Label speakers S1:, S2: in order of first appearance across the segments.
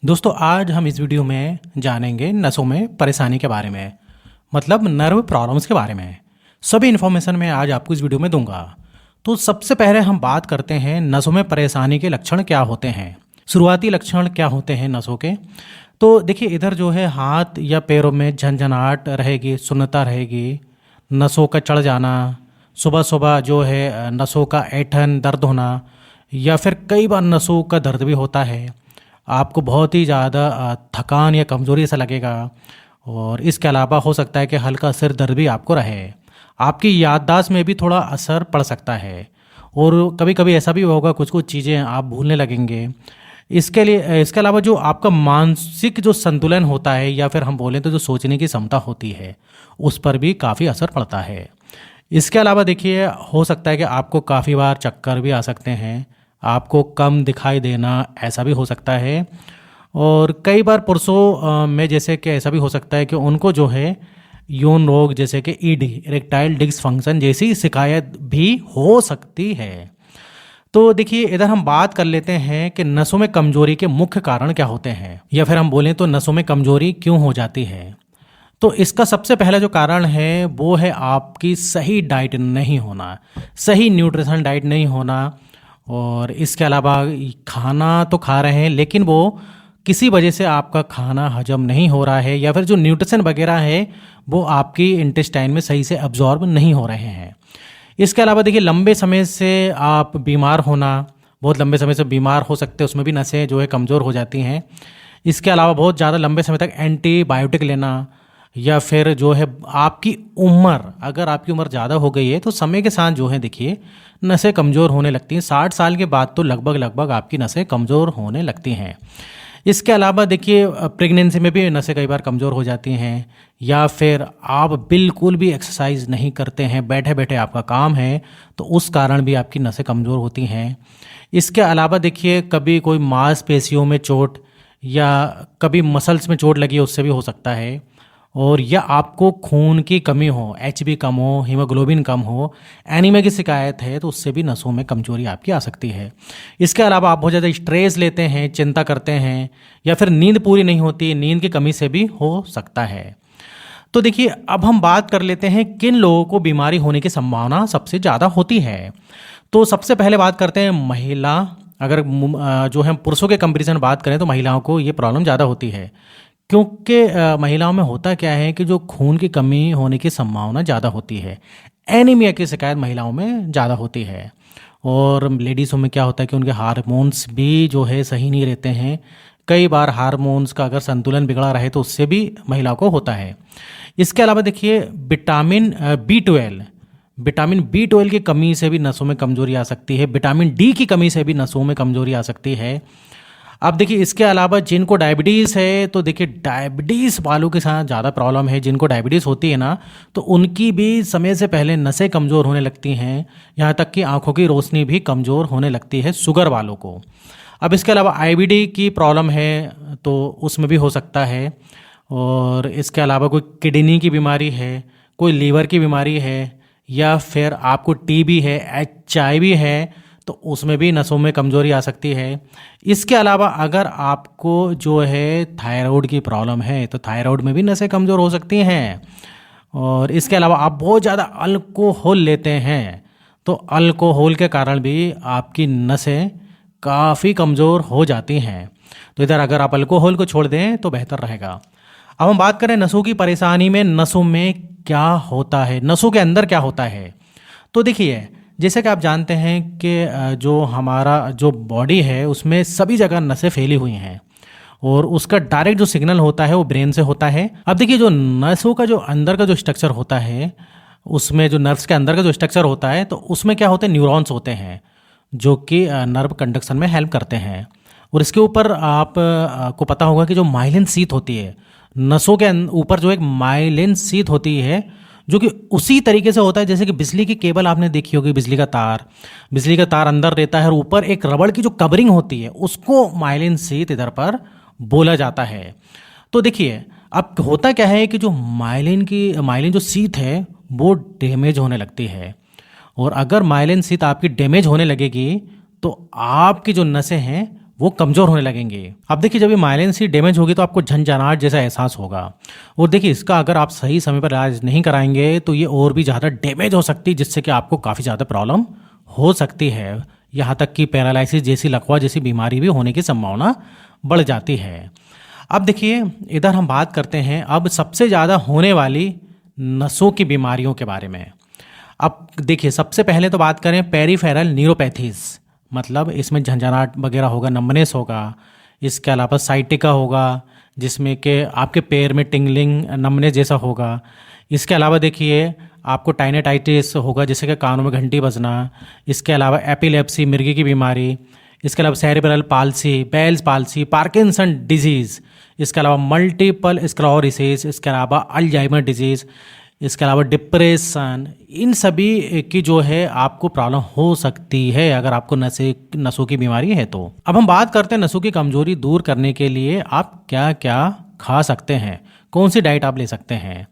S1: दोस्तों आज हम इस वीडियो में जानेंगे नसों में परेशानी के बारे में, मतलब नर्व प्रॉब्लम्स के बारे में। सभी इन्फॉर्मेशन मैं आज आपको इस वीडियो में दूंगा। तो सबसे पहले हम बात करते हैं नसों में परेशानी के लक्षण क्या होते हैं, शुरुआती लक्षण क्या होते हैं नसों के। तो देखिए इधर जो है हाथ या पैरों में झंझनाहट रहेगी, सुन्नता रहेगी, नसों का चढ़ जाना, सुबह सुबह जो है नसों का ऐंठन दर्द होना, या फिर कई बार नसों का दर्द भी होता है। आपको बहुत ही ज़्यादा थकान या कमज़ोरी ऐसा लगेगा, और इसके अलावा हो सकता है कि हल्का सिर दर्द भी आपको रहे। आपकी याददाश्त में भी थोड़ा असर पड़ सकता है, और कभी कभी ऐसा भी होगा कुछ कुछ चीज़ें आप भूलने लगेंगे। इसके अलावा जो आपका मानसिक जो संतुलन होता है, या फिर हम बोलें तो जो सोचने की क्षमता होती है, उस पर भी काफ़ी असर पड़ता है। इसके अलावा देखिए हो सकता है कि आपको काफ़ी बार चक्कर भी आ सकते हैं, आपको कम दिखाई देना ऐसा भी हो सकता है। और कई बार पुरुषों में जैसे कि ऐसा भी हो सकता है कि उनको जो है यौन रोग जैसे कि ईडी इरेक्टाइल डिस्फंक्शन जैसी शिकायत भी हो सकती है। तो देखिए इधर हम बात कर लेते हैं कि नसों में कमजोरी के मुख्य कारण क्या होते हैं, या फिर हम बोलें तो नसों में कमजोरी क्यों हो जाती है। तो इसका सबसे पहला जो कारण है वो है आपकी सही डाइट नहीं होना, सही न्यूट्रिशन डाइट नहीं होना। और इसके अलावा खाना तो खा रहे हैं लेकिन वो किसी वजह से आपका खाना हजम नहीं हो रहा है, या फिर जो न्यूट्रिशन वगैरह है वो आपकी इंटेस्टाइन में सही से अब्जॉर्ब नहीं हो रहे हैं। इसके अलावा देखिए लंबे समय से आप बीमार होना, बहुत लंबे समय से बीमार हो सकते हैं, उसमें भी नसें जो है कमज़ोर हो जाती हैं। इसके अलावा बहुत ज़्यादा लंबे समय तक एंटीबायोटिक लेना, या फिर जो है आपकी उम्र, अगर आपकी उम्र ज़्यादा हो गई है तो समय के साथ जो है देखिए नसें कमज़ोर होने लगती हैं। 60 साल के बाद तो लगभग लगभग आपकी नसें कमज़ोर होने लगती हैं। इसके अलावा देखिए प्रेगनेंसी में भी नसें कई बार कमज़ोर हो जाती हैं, या फिर आप बिल्कुल भी एक्सरसाइज नहीं करते हैं, बैठे बैठे आपका काम है, तो उस कारण भी आपकी नसें कमज़ोर होती हैं। इसके अलावा देखिए कभी कोई मांसपेशियों में चोट या कभी मसल्स में चोट लगी है, उससे भी हो सकता है। और या आपको खून की कमी हो, एचबी कम हो, हीमोग्लोबिन कम हो, एनीमिया की शिकायत है, तो उससे भी नसों में कमजोरी आपकी आ सकती है। इसके अलावा आप बहुत ज़्यादा स्ट्रेस लेते हैं, चिंता करते हैं, या फिर नींद पूरी नहीं होती, नींद की कमी से भी हो सकता है। तो देखिए अब हम बात कर लेते हैं किन लोगों को बीमारी होने की संभावना सबसे ज़्यादा होती है। तो सबसे पहले बात करते हैं महिला। अगर जो है पुरुषों के कंपेरिजन बात करें तो महिलाओं को ये प्रॉब्लम ज़्यादा होती है, क्योंकि महिलाओं में होता क्या है कि जो खून की कमी होने की संभावना ज़्यादा होती है, एनीमिया की शिकायत महिलाओं में ज़्यादा होती है। और लेडीज़ों में क्या होता है कि उनके हार्मोन्स भी जो है सही नहीं रहते हैं। कई बार हार्मोन्स का अगर संतुलन बिगड़ा रहे तो उससे भी महिलाओं को होता है। इसके अलावा देखिए विटामिन बी 12 की कमी से भी नसों में कमजोरी आ सकती है, विटामिन डी की कमी से भी नसों में कमजोरी आ सकती है। अब देखिए इसके अलावा जिनको डायबिटीज़ है, तो देखिए डायबिटीज़ वालों के साथ ज़्यादा प्रॉब्लम है। जिनको डायबिटीज़ होती है ना, तो उनकी भी समय से पहले नसें कमज़ोर होने लगती हैं, यहाँ तक कि आंखों की रोशनी भी कमज़ोर होने लगती है शुगर वालों को। अब इसके अलावा आईबीडी की प्रॉब्लम है तो उसमें भी हो सकता है। और इसके अलावा कोई किडनी की बीमारी है, कोई लीवर की बीमारी है, या फिर आपको टीबी है, एचआईवी है, तो उसमें भी नसों में कमजोरी आ सकती है। इसके अलावा अगर आपको जो है थायराइड की प्रॉब्लम है तो थायराइड में भी नसें कमज़ोर हो सकती हैं। और इसके अलावा आप बहुत ज़्यादा अल्कोहल लेते हैं तो अल्कोहल के कारण भी आपकी नसें काफ़ी कमज़ोर हो जाती हैं। तो इधर अगर आप अल्कोहल को छोड़ दें तो बेहतर रहेगा। अब हम बात करें नसों की परेशानी में, नसों में क्या होता है, नसों के अंदर क्या होता है। तो देखिए जैसे कि आप जानते हैं कि जो हमारा जो बॉडी है उसमें सभी जगह नसें फैली हुई हैं, और उसका डायरेक्ट जो सिग्नल होता है वो ब्रेन से होता है। अब देखिए जो नसों का जो अंदर का जो स्ट्रक्चर होता है, उसमें जो नर्व्स के अंदर का जो स्ट्रक्चर होता है, तो उसमें क्या होते हैं, न्यूरॉन्स होते हैं जो कि नर्व कंडक्शन में हेल्प करते हैं। और इसके ऊपर आप को पता होगा कि जो माइलिन शीथ होती है, नसों के ऊपर जो एक माइलिन शीथ होती है, जो कि उसी तरीके से होता है जैसे कि बिजली की केबल आपने देखी होगी, बिजली का तार अंदर रहता है, और ऊपर एक रबड़ की जो कवरिंग होती है उसको माइलिन शीथ इधर पर बोला जाता है। तो देखिए अब होता क्या है कि जो माइलिन जो शीथ है वो डैमेज होने लगती है, और अगर माइलिन शीथ आपकी डैमेज होने लगेगी तो आपकी जो नसें हैं वो कमज़ोर होने लगेंगे। अब देखिए जब ये माइलिन सी डैमेज होगी तो आपको झंझनाहट जैसा एहसास होगा। और देखिए इसका अगर आप सही समय पर इलाज नहीं कराएंगे तो ये और भी ज़्यादा डैमेज हो सकती है, जिससे कि आपको काफ़ी ज़्यादा प्रॉब्लम हो सकती है। यहाँ तक कि पैरालिसिस जैसी, लकवा जैसी बीमारी भी होने की संभावना बढ़ जाती है। अब देखिए इधर हम बात करते हैं अब सबसे ज़्यादा होने वाली नसों की बीमारियों के बारे में। अब देखिए सबसे पहले तो बात करें पेरिफेरल न्यूरोपैथीज, मतलब इसमें झंझनाहट वगैरह होगा, नंबनेस होगा। इसके अलावा साइटिका होगा जिसमें कि आपके पैर में टिंगलिंग नंबनेस जैसा होगा। इसके अलावा देखिए आपको टाइनेटाइटिस होगा जिससे कि कानों में घंटी बजना। इसके अलावा एपिलेप्सी, मिर्गी की बीमारी। इसके अलावा cerebral palsy, Bell's palsy, Parkinson disease. इसके अलावा मल्टीपल स्क्लेरोसिस। इसके अलावा अल्जाइमर डिजीज़। इसके अलावा डिप्रेशन। इन सभी की जो है आपको प्रॉब्लम हो सकती है अगर आपको नसों की बीमारी है तो। अब हम बात करते हैं नसों की कमजोरी दूर करने के लिए आप क्या क्या खा सकते हैं, कौन सी डाइट आप ले सकते हैं,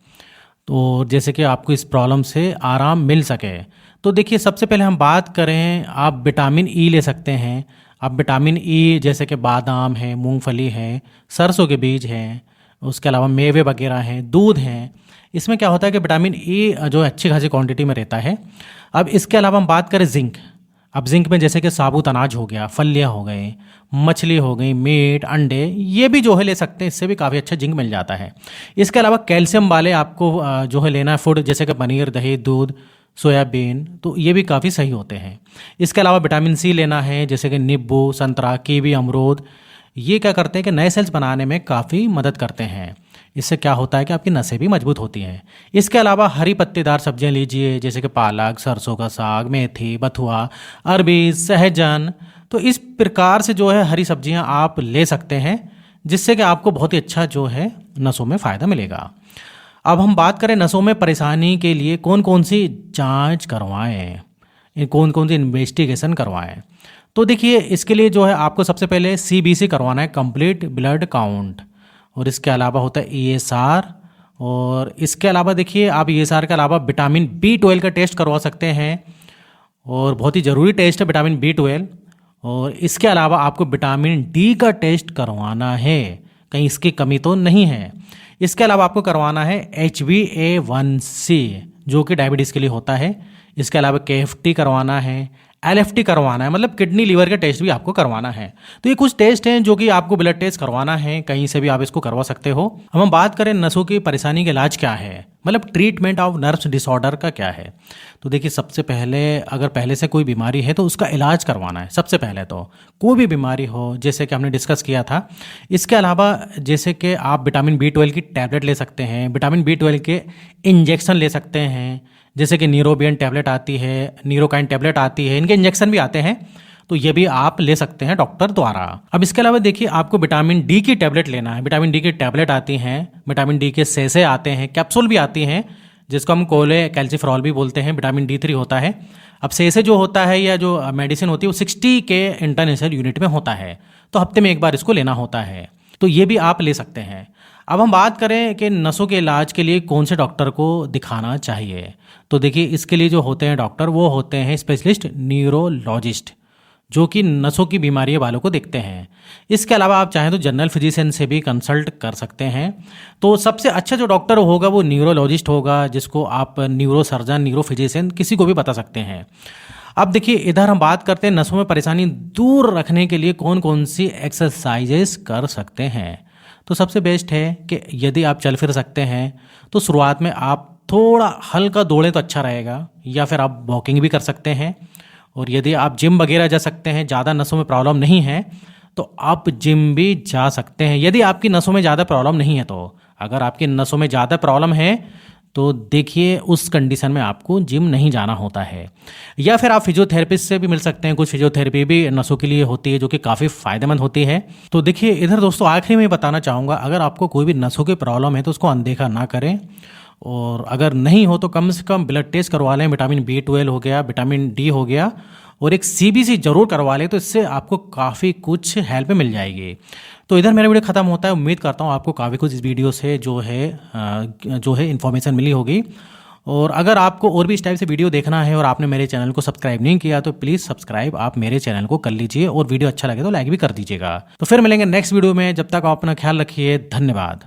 S1: तो जैसे कि आपको इस प्रॉब्लम से आराम मिल सके। तो देखिए सबसे पहले हम बात करें, आप विटामिन ई ले सकते हैं। आप विटामिन ई जैसे कि बादाम है, मूंगफली है, सरसों के बीज हैं, उसके अलावा मेवे वगैरह हैं, दूध हैं। इसमें क्या होता है कि विटामिन ई जो अच्छी खासी क्वांटिटी में रहता है। अब इसके अलावा हम बात करें जिंक। अब जिंक में जैसे कि साबुत अनाज हो गया, फलियाँ हो गए, मछली हो गई, मीट, अंडे, ये भी जो है ले सकते हैं, इससे भी काफ़ी अच्छा जिंक मिल जाता है। इसके अलावा कैल्शियम वाले आपको जो है लेना है फूड, जैसे कि पनीर, दही, दूध, सोयाबीन, तो ये भी काफ़ी सही होते हैं। इसके अलावा विटामिन सी लेना है, जैसे कि नींबू, संतरा, कीवी, अमरूद। ये क्या करते हैं कि नए सेल्स बनाने में काफ़ी मदद करते हैं। इससे क्या होता है कि आपकी नसें भी मजबूत होती हैं। इसके अलावा हरी पत्तेदार सब्जियां लीजिए, जैसे कि पालक, सरसों का साग, मेथी, बथुआ, अरबी, सहजन। तो इस प्रकार से जो है हरी सब्जियां आप ले सकते हैं, जिससे कि आपको बहुत ही अच्छा जो है नसों में फ़ायदा मिलेगा। अब हम बात करें नसों में परेशानी के लिए कौन कौन सी जांच करवाएं, कौन कौन सी इन्वेस्टिगेशन करवाएं। तो देखिए इसके लिए जो है आपको सबसे पहले CBC करवाना है, कंप्लीट ब्लड काउंट। और इसके अलावा होता है ESR। और इसके अलावा देखिए आप ESR के अलावा विटामिन B12 का टेस्ट करवा सकते हैं, और बहुत ही ज़रूरी टेस्ट है विटामिन B12। और इसके अलावा आपको विटामिन D का टेस्ट करवाना है, कहीं इसकी कमी तो नहीं है। इसके अलावा आपको करवाना है HbA1c जो कि डायबिटीज़ के लिए होता है। इसके अलावा KFT करवाना है, LFT करवाना है, मतलब किडनी लीवर का टेस्ट भी आपको करवाना है। तो ये कुछ टेस्ट हैं जो कि आपको ब्लड टेस्ट करवाना है, कहीं से भी आप इसको करवा सकते हो। अब हम बात करें नसों की परेशानी का इलाज क्या है, मतलब ट्रीटमेंट ऑफ नर्व्स डिसऑर्डर का क्या है। तो देखिए सबसे पहले अगर पहले से कोई बीमारी है तो उसका इलाज करवाना है। सबसे पहले तो कोई भी बीमारी हो, जैसे कि हमने डिस्कस किया था। इसके अलावा जैसे कि आप विटामिन B12 की टैबलेट ले सकते हैं, विटामिन B12 के इंजेक्शन ले सकते हैं, जैसे कि न्यूरोबियन टैबलेट आती है, न्यूरोकाइन टैबलेट आती है, इनके इंजेक्शन भी आते हैं, तो ये भी आप ले सकते हैं डॉक्टर द्वारा। अब इसके अलावा देखिए आपको विटामिन D की टैबलेट लेना है। विटामिन D की टैबलेट आती हैं, विटामिन D के सेसे आते हैं, कैप्सूल भी आती हैं, जिसको हम कोले कैल्सीफेरॉल भी बोलते हैं। विटामिन D3 होता है। अब सेसे जो होता है या जो मेडिसिन होती है वो 60 के इंटरनेशनल यूनिट में होता है, तो हफ्ते में एक बार इसको लेना होता है, तो ये भी आप ले सकते हैं। अब हम बात करें कि नसों के इलाज के लिए कौन से डॉक्टर को दिखाना चाहिए। तो देखिए इसके लिए जो होते हैं डॉक्टर वो होते हैं स्पेशलिस्ट न्यूरोलॉजिस्ट, जो कि नसों की बीमारियों वालों को देखते हैं। इसके अलावा आप चाहें तो जनरल फिजिशियन से भी कंसल्ट कर सकते हैं। तो सबसे अच्छा जो डॉक्टर होगा वो न्यूरोलॉजिस्ट होगा, जिसको आप न्यूरो सर्जन, न्यूरो फिजिशियन किसी को भी बता सकते हैं। अब देखिए इधर हम बात करते हैं नसों में परेशानी दूर रखने के लिए कौन कौन सी एक्सरसाइजेस कर सकते हैं। तो सबसे बेस्ट है कि यदि आप चल फिर सकते हैं तो शुरुआत में आप थोड़ा हल्का दौड़ें तो अच्छा रहेगा, या फिर आप वॉकिंग भी कर सकते हैं। और यदि आप जिम वगैरह जा सकते हैं, ज़्यादा नसों में प्रॉब्लम नहीं है तो आप जिम भी जा सकते हैं। यदि आपकी नसों में ज़्यादा प्रॉब्लम नहीं है तो, अगर आपकी नसों में ज़्यादा प्रॉब्लम है तो देखिए उस कंडीशन में आपको जिम नहीं जाना होता है। या फिर आप फिजियोथेरेपिस्ट से भी मिल सकते हैं। कुछ फिजियोथेरेपी भी नसों के लिए होती है जो कि काफ़ी फ़ायदेमंद होती है। तो देखिए इधर दोस्तों आखिरी में बताना चाहूँगा, अगर आपको कोई भी नसों की प्रॉब्लम है तो उसको अनदेखा ना करें, और अगर नहीं हो तो कम से कम ब्लड टेस्ट करवा लें। विटामिन B12 हो गया, विटामिन D हो गया, और एक CBC जरूर करवा लें, तो इससे आपको काफ़ी कुछ हेल्प मिल जाएगी। तो इधर मेरा वीडियो खत्म होता है। उम्मीद करता हूँ आपको काफ़ी कुछ इस वीडियो से जो है इन्फॉर्मेशन मिली होगी। और अगर आपको और भी इस टाइप से वीडियो देखना है और आपने मेरे चैनल को सब्सक्राइब नहीं किया तो प्लीज़ सब्सक्राइब आप मेरे चैनल को कर लीजिए और वीडियो अच्छा लगे तो लाइक भी कर दीजिएगा। तो फिर मिलेंगे नेक्स्ट वीडियो में, जब तक आप अपना ख्याल रखिए। धन्यवाद।